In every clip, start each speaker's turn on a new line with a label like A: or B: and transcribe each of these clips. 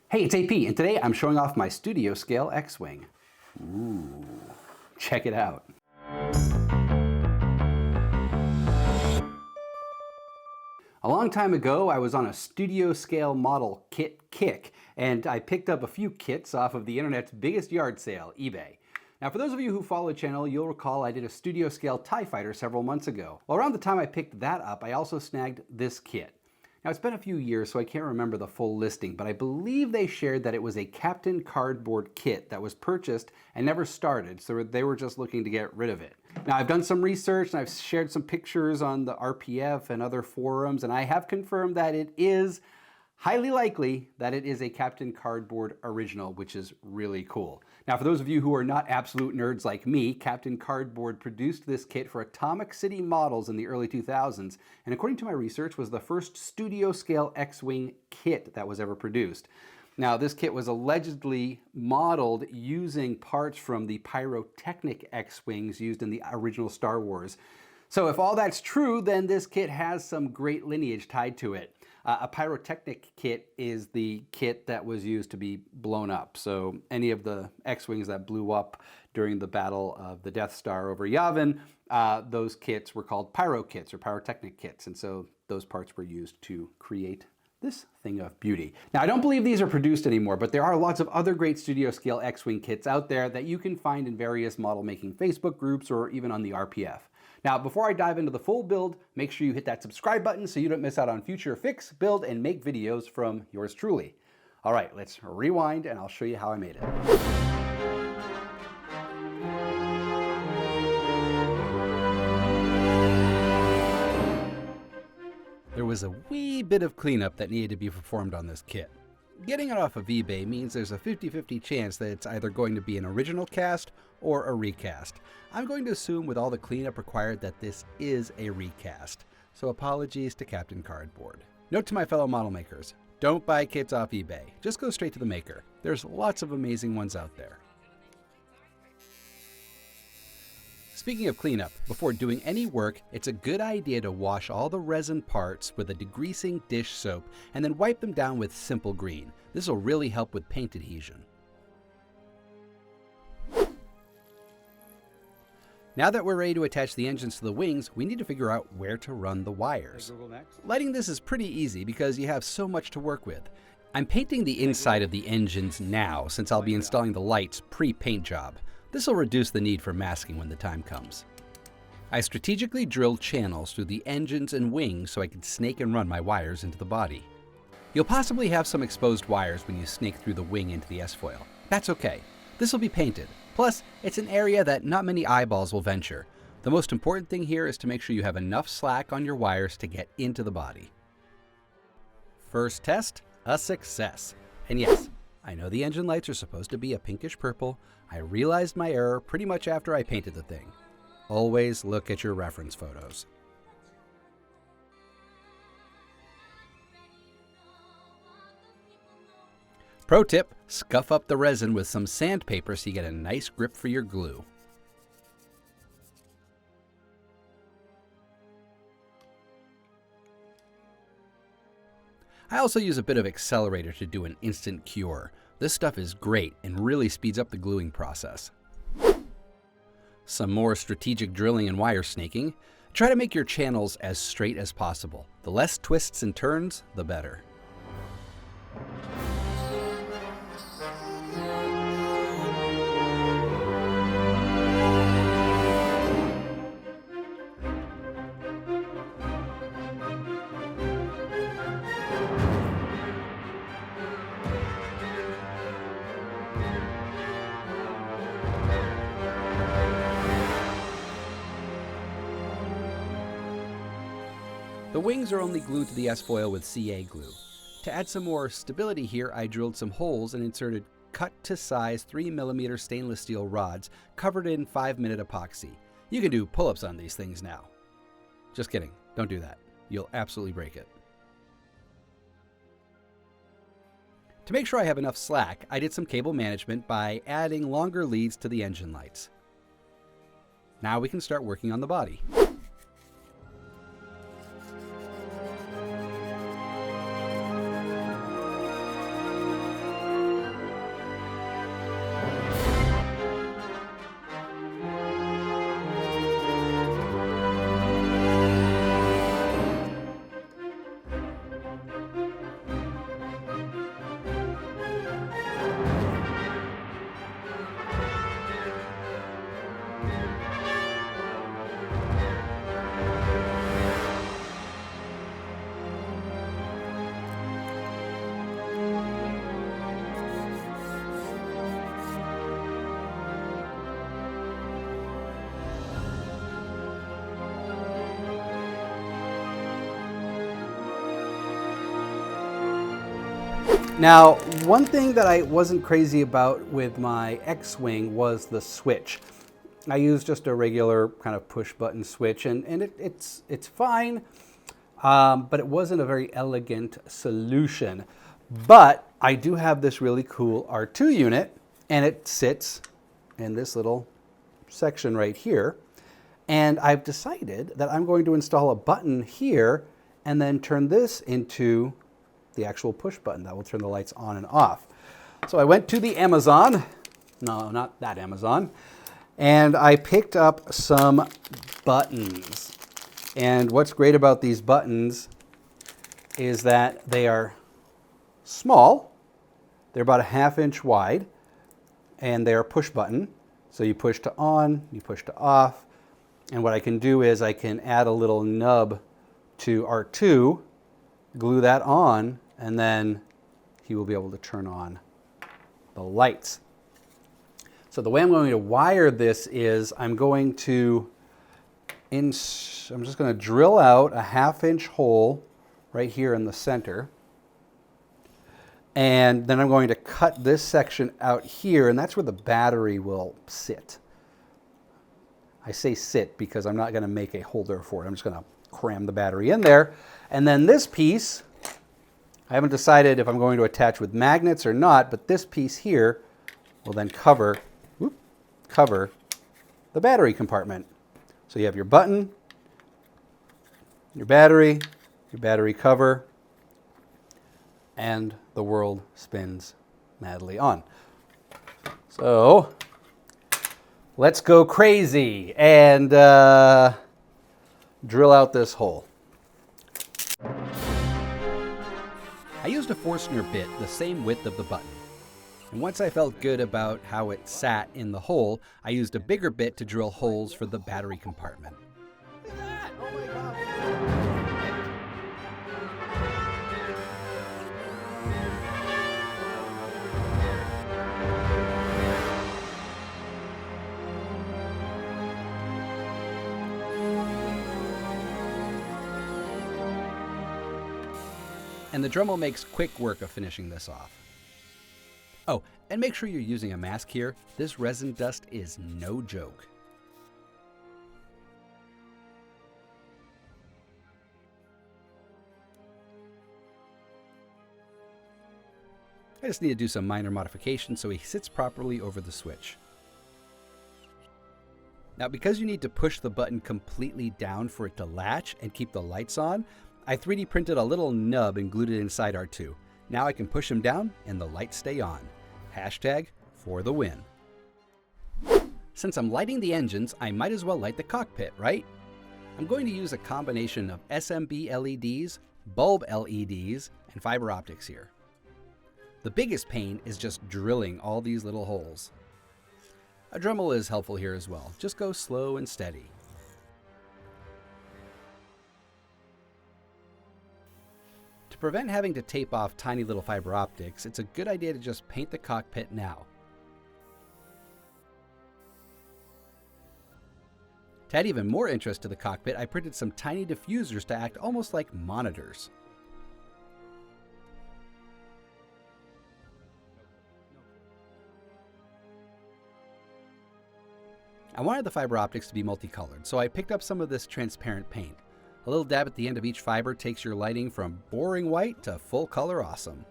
A: Hey, it's AP, and today I'm showing off my studio scale X-Wing. Ooh, check it out. A long time ago, I was on a studio scale model kit kick, and I picked up a few kits off of the internet's biggest yard sale, eBay. Now, for those of you who follow the channel, you'll recall I did a studio scale TIE Fighter several months ago. Well, around the time I picked that up, I also snagged this kit. Now, it's been a few years, so I can't remember the full listing, but I believe they shared that it was a Captain Cardboard kit that was purchased and never started, so they were just looking to get rid of it. Now, I've done some research and I've shared some pictures on the RPF and other forums, and I have confirmed that it is highly likely that it is a Captain Cardboard original, which is really cool. Now, for those of you who are not absolute nerds like me, Captain Cardboard produced this kit for Atomic City models in the early 2000s, and according to my research, was the first studio scale X-Wing kit that was ever produced. Now, this kit was allegedly modeled using parts from the pyrotechnic X-Wings used in the original Star Wars. So if all that's true, then this kit has some great lineage tied to it. A pyrotechnic kit is the kit that was used to be blown up. So any of the X-Wings that blew up during the Battle of the Death Star over Yavin, those kits were called pyro kits or pyrotechnic kits. And so those parts were used to create this thing of beauty. Now, I don't believe these are produced anymore, but there are lots of other great studio scale X-Wing kits out there that you can find in various model making Facebook groups or even on the RPF. Now, before I dive into the full build, make sure you hit that subscribe button so you don't miss out on future fix, build, and make videos from yours truly. All right, let's rewind and I'll show you how I made it. There was a wee bit of cleanup that needed to be performed on this kit. Getting it off of eBay means there's a 50-50 chance that it's either going to be an original cast or a recast. I'm going to assume with all the cleanup required that this is a recast, so apologies to Captain Cardboard. Note to my fellow model makers, don't buy kits off eBay, just go straight to the maker. There's lots of amazing ones out there. Speaking of cleanup, before doing any work, it's a good idea to wash all the resin parts with a degreasing dish soap and then wipe them down with simple green. This will really help with paint adhesion. Now that we're ready to attach the engines to the wings, we need to figure out where to run the wires. Lighting this is pretty easy because you have so much to work with. I'm painting the inside of the engines now since I'll be installing the lights pre-paint job. This will reduce the need for masking when the time comes. I strategically drilled channels through the engines and wings so I could snake and run my wires into the body. You'll possibly have some exposed wires when you snake through the wing into the S-foil. That's okay. This will be painted. Plus, it's an area that not many eyeballs will venture. The most important thing here is to make sure you have enough slack on your wires to get into the body. First test, a success. And yes, I know the engine lights are supposed to be a pinkish purple. I realized my error pretty much after I painted the thing. Always look at your reference photos. Pro tip, scuff up the resin with some sandpaper so you get a nice grip for your glue. I also use a bit of accelerator to do an instant cure. This stuff is great and really speeds up the gluing process. Some more strategic drilling and wire snaking. Try to make your channels as straight as possible. The less twists and turns, the better. The wings are only glued to the S-foil with CA glue. To add some more stability here, I drilled some holes and inserted cut-to-size 3mm stainless steel rods covered in 5-minute epoxy. You can do pull-ups on these things now. Just kidding, don't do that. You'll absolutely break it. To make sure I have enough slack, I did some cable management by adding longer leads to the engine lights. Now we can start working on the body. Now, one thing that I wasn't crazy about with my X-Wing was the switch. I used just a regular kind of push button switch, and it's fine, but it wasn't a very elegant solution. But I do have this really cool R2 unit, and it sits in this little section right here. And I've decided that I'm going to install a button here and then turn this into the actual push button that will turn the lights on and off. So I went to the Amazon, no, not that Amazon, and I picked up some buttons. And what's great about these buttons is that they are small. They're about a 1/2 inch wide, and they are push button. So you push to on, you push to off, and what I can do is I can add a little nub to R2, glue that on, and then he will be able to turn on the lights. So the way I'm going to wire this is I'm just going to drill out a 1/2 inch hole right here in the center. And then I'm going to cut this section out here, and that's where the battery will sit. I say sit because I'm not going to make a holder for it. I'm just going to cram the battery in there. And then this piece, I haven't decided if I'm going to attach with magnets or not, but this piece here will then cover the battery compartment. So you have your button, your battery cover, and the world spins madly on. So let's go crazy and drill out this hole. I used a Forstner bit the same width of the button. And once I felt good about how it sat in the hole, I used a bigger bit to drill holes for the battery compartment. Look at that! Oh my God! And the Dremel makes quick work of finishing this off. Oh, and make sure you're using a mask here. This resin dust is no joke. I just need to do some minor modifications so he sits properly over the switch. Now, because you need to push the button completely down for it to latch and keep the lights on, I 3D printed a little nub and glued it inside R2. Now I can push him down and the lights stay on. Hashtag for the win. Since I'm lighting the engines, I might as well light the cockpit, right? I'm going to use a combination of SMB LEDs, bulb LEDs, and fiber optics here. The biggest pain is just drilling all these little holes. A Dremel is helpful here as well. Just go slow and steady. To prevent having to tape off tiny little fiber optics, it's a good idea to just paint the cockpit now. To add even more interest to the cockpit, I printed some tiny diffusers to act almost like monitors. I wanted the fiber optics to be multicolored, so I picked up some of this transparent paint. A little dab at the end of each fiber takes your lighting from boring white to full color awesome.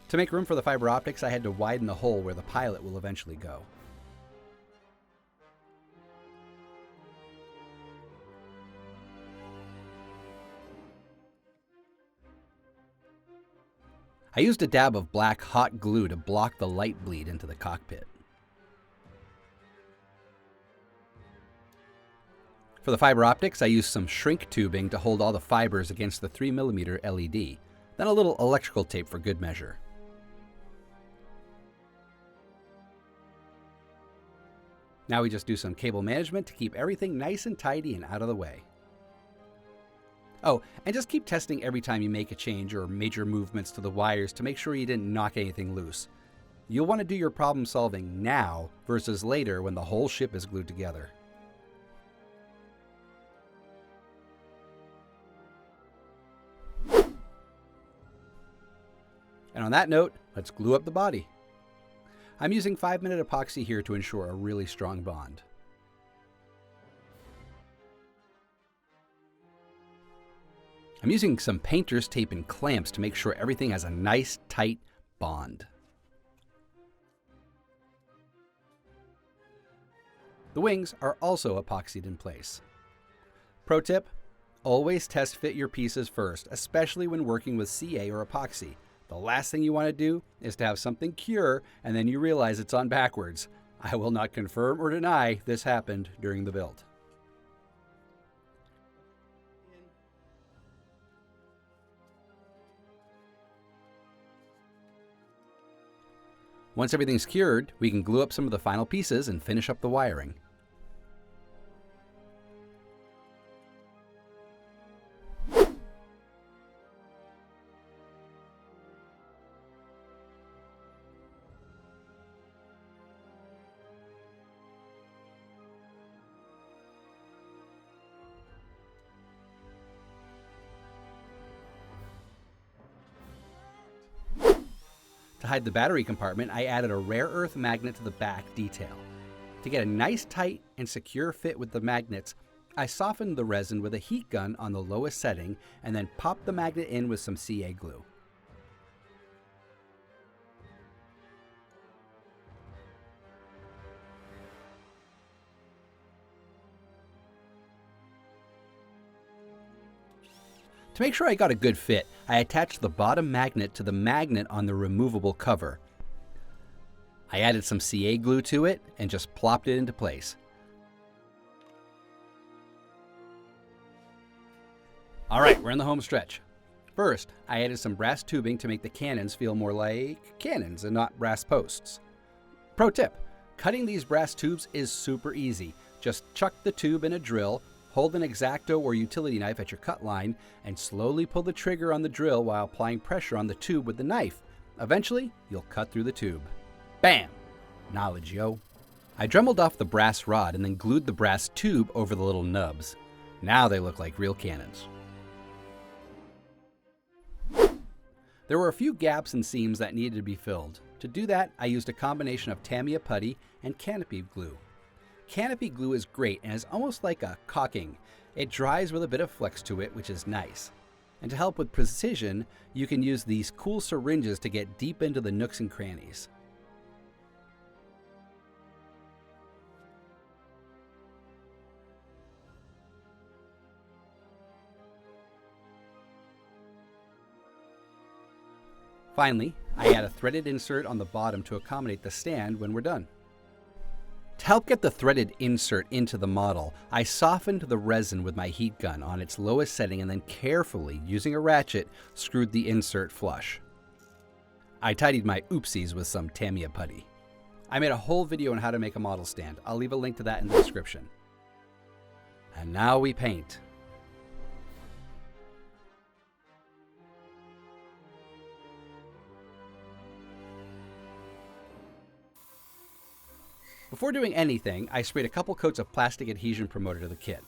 A: To make room for the fiber optics, I had to widen the hole where the pilot will eventually go. I used a dab of black hot glue to block the light bleed into the cockpit. For the fiber optics, I used some shrink tubing to hold all the fibers against the 3mm LED, then a little electrical tape for good measure. Now we just do some cable management to keep everything nice and tidy and out of the way. Oh, and just keep testing every time you make a change or major movements to the wires to make sure you didn't knock anything loose. You'll want to do your problem solving now versus later when the whole ship is glued together. And on that note, let's glue up the body. I'm using 5-minute epoxy here to ensure a really strong bond. I'm using some painter's tape and clamps to make sure everything has a nice, tight bond. The wings are also epoxied in place. Pro tip, always test fit your pieces first, especially when working with CA or epoxy. The last thing you want to do is to have something cure and then you realize it's on backwards. I will not confirm or deny this happened during the build. Once everything's cured, we can glue up some of the final pieces and finish up the wiring. To hide the battery compartment, I added a rare earth magnet to the back detail. To get a nice tight and secure fit with the magnets, I softened the resin with a heat gun on the lowest setting and then popped the magnet in with some CA glue. To make sure I got a good fit, I attached the bottom magnet to the magnet on the removable cover. I added some CA glue to it and just plopped it into place. Alright, we're in the home stretch. First, I added some brass tubing to make the cannons feel more like cannons and not brass posts. Pro tip, cutting these brass tubes is super easy. Just chuck the tube in a drill, hold an X-Acto or utility knife at your cut line, and slowly pull the trigger on the drill while applying pressure on the tube with the knife. Eventually, you'll cut through the tube. Bam! Knowledge, yo. I dremeled off the brass rod and then glued the brass tube over the little nubs. Now they look like real cannons. There were a few gaps and seams that needed to be filled. To do that, I used a combination of Tamiya putty and canopy glue. Canopy glue is great and is almost like a caulking. It dries with a bit of flex to it, which is nice. And to help with precision, you can use these cool syringes to get deep into the nooks and crannies. Finally, I add a threaded insert on the bottom to accommodate the stand when we're done. To help get the threaded insert into the model, I softened the resin with my heat gun on its lowest setting and then carefully, using a ratchet, screwed the insert flush. I tidied my oopsies with some Tamiya putty. I made a whole video on how to make a model stand. I'll leave a link to that in the description. And now we paint. Before doing anything, I sprayed a couple coats of plastic adhesion promoter to the kit.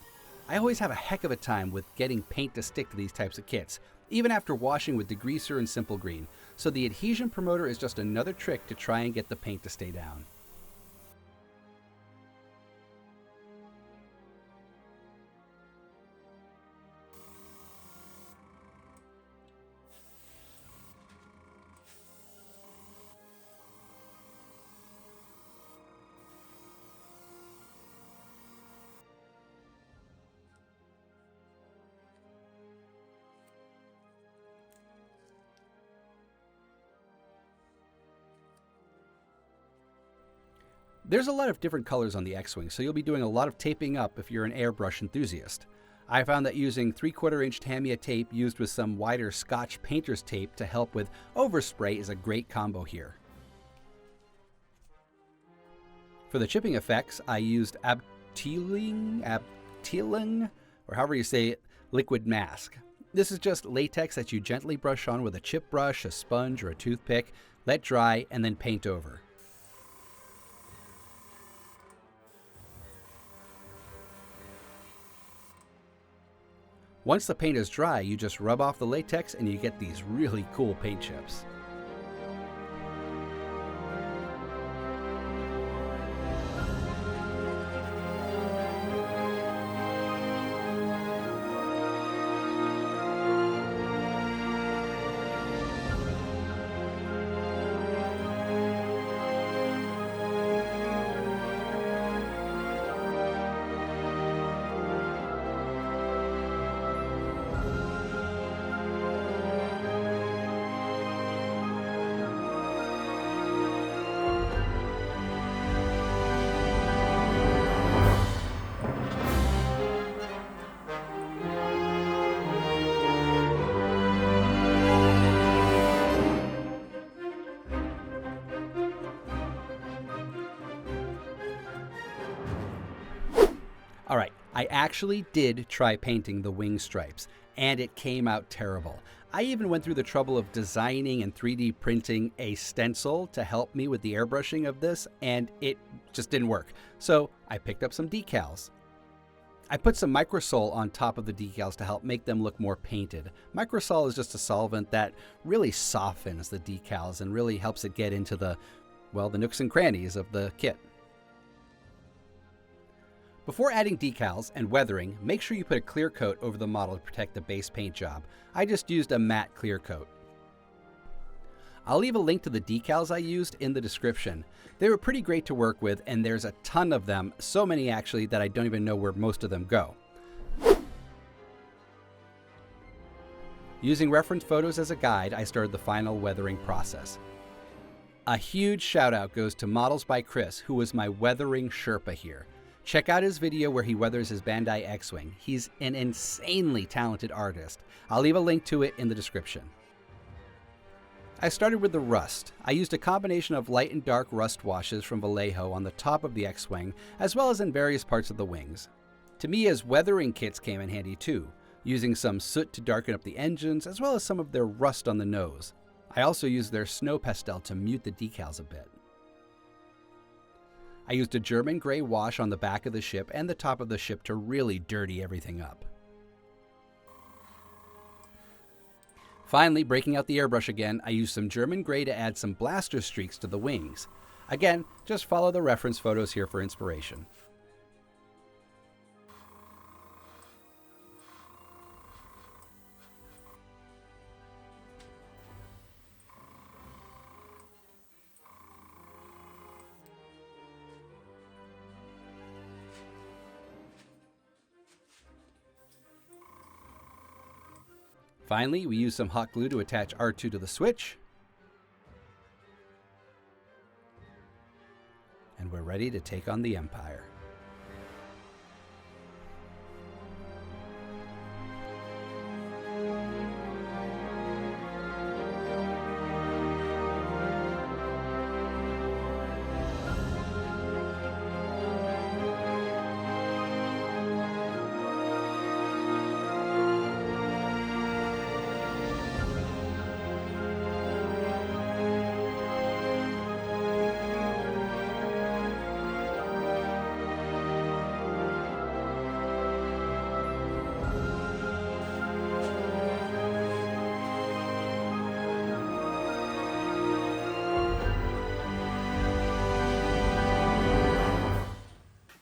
A: I always have a heck of a time with getting paint to stick to these types of kits, even after washing with degreaser and simple green, so the adhesion promoter is just another trick to try and get the paint to stay down. There's a lot of different colors on the X-Wing, so you'll be doing a lot of taping up if you're an airbrush enthusiast. I found that using 3/4 inch Tamiya tape used with some wider Scotch painter's tape to help with overspray is a great combo here. For the chipping effects, I used Abteilung, or however you say it, liquid mask. This is just latex that you gently brush on with a chip brush, a sponge, or a toothpick, let dry, and then paint over. Once the paint is dry, you just rub off the latex and you get these really cool paint chips. I actually did try painting the wing stripes, and it came out terrible. I even went through the trouble of designing and 3D printing a stencil to help me with the airbrushing of this, and it just didn't work. So I picked up some decals. I put some microsol on top of the decals to help make them look more painted. Microsol is just a solvent that really softens the decals and really helps it get into the nooks and crannies of the kit. Before adding decals and weathering, make sure you put a clear coat over the model to protect the base paint job. I just used a matte clear coat. I'll leave a link to the decals I used in the description. They were pretty great to work with, and there's a ton of them, so many actually that I don't even know where most of them go. Using reference photos as a guide, I started the final weathering process. A huge shout out goes to Models by Chris, who was my weathering Sherpa here. Check out his video where he weathers his Bandai X-Wing. He's an insanely talented artist. I'll leave a link to it in the description. I started with the rust. I used a combination of light and dark rust washes from Vallejo on the top of the X-Wing, as well as in various parts of the wings. Tamiya's weathering kits came in handy too, using some soot to darken up the engines, as well as some of their rust on the nose. I also used their snow pastel to mute the decals a bit. I used a German gray wash on the back of the ship and the top of the ship to really dirty everything up. Finally, breaking out the airbrush again, I used some German gray to add some blaster streaks to the wings. Again, just follow the reference photos here for inspiration. Finally, we use some hot glue to attach R2 to the switch. And we're ready to take on the Empire.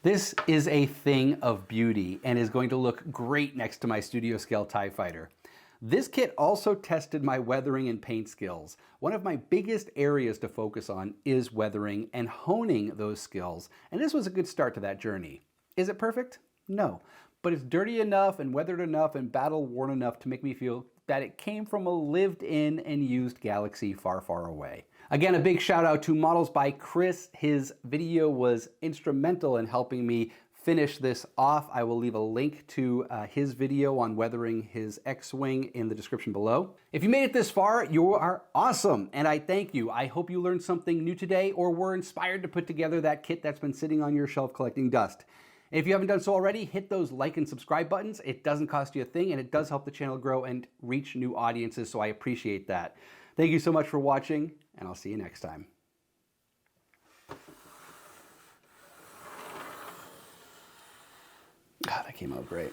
A: This is a thing of beauty and is going to look great next to my studio scale TIE Fighter. This kit also tested my weathering and paint skills. One of my biggest areas to focus on is weathering and honing those skills, and this was a good start to that journey. Is it perfect? No, but it's dirty enough and weathered enough and battle worn enough to make me feel that it came from a lived in and used galaxy far, far away. Again, a big shout out to Models by Chris. His video was instrumental in helping me finish this off. I will leave a link to his video on weathering his X-Wing in the description below. If you made it this far, you are awesome, and I thank you. I hope you learned something new today or were inspired to put together that kit that's been sitting on your shelf collecting dust. If you haven't done so already, hit those like and subscribe buttons. It doesn't cost you a thing, and it does help the channel grow and reach new audiences, so I appreciate that. Thank you so much for watching, and I'll see you next time. God, that came out great.